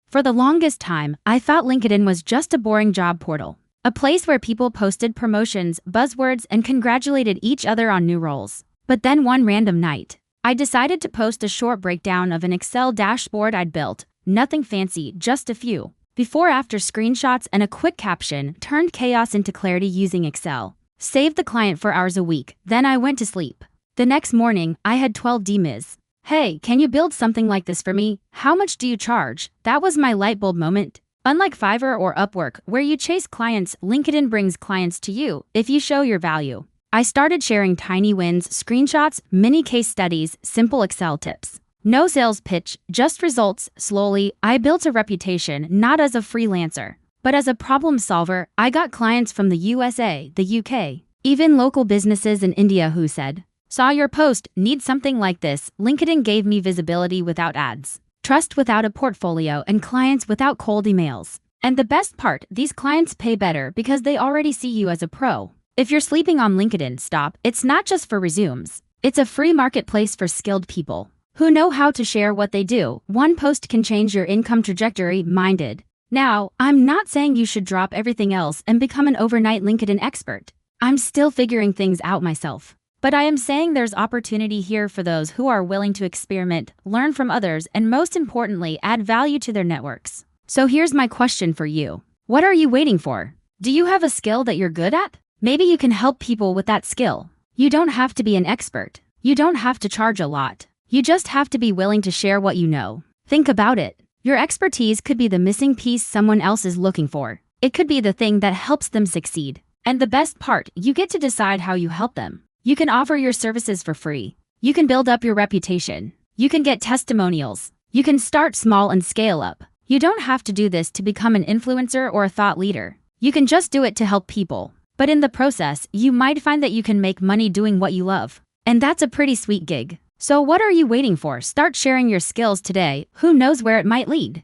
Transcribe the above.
For the longest time, I thought LinkedIn was just a boring job portal, a place where people posted promotions, buzzwords, and congratulated each other on new roles. But then one random night, I decided to post a short breakdown of an Excel dashboard I'd built. Nothing fancy, just a few before-after screenshots and a quick caption turned chaos into clarity using Excel. Saved the client for hours a week, then I went to sleep. The next morning, I had 12 DMs. Hey, can you build something like this for me? How much do you charge? That was my light bulb moment. Unlike Fiverr or Upwork, where you chase clients, LinkedIn brings clients to you if you show your value. I started sharing tiny wins, screenshots, mini case studies, simple Excel tips. No sales pitch, just results. Slowly, I built a reputation not as a freelancer, but as a problem solver. I got clients from the USA, the UK, even local businesses in India who said, "Saw your post, need something like this." LinkedIn gave me visibility without ads, trust without a portfolio, and clients without cold emails. And the best part, these clients pay better because they already see you as a pro. If you're sleeping on LinkedIn, stop. It's not just for resumes. It's a free marketplace for skilled people who know how to share what they do. One post can change your income trajectory. Minded. Now, I'm not saying you should drop everything else and become an overnight LinkedIn expert. I'm still figuring things out myself. But I am saying there's opportunity here for those who are willing to experiment, learn from others, and most importantly, add value to their networks. So here's my question for you. What are you waiting for? Do you have a skill that you're good at? Maybe you can help people with that skill. You don't have to be an expert. You don't have to charge a lot. You just have to be willing to share what you know. Think about it. Your expertise could be the missing piece someone else is looking for. It could be the thing that helps them succeed. And the best part, you get to decide how you help them. You can offer your services for free. You can build up your reputation. You can get testimonials. You can start small and scale up. You don't have to do this to become an influencer or a thought leader. You can just do it to help people. But in the process, you might find that you can make money doing what you love. And that's a pretty sweet gig. So what are you waiting for? Start sharing your skills today. Who knows where it might lead?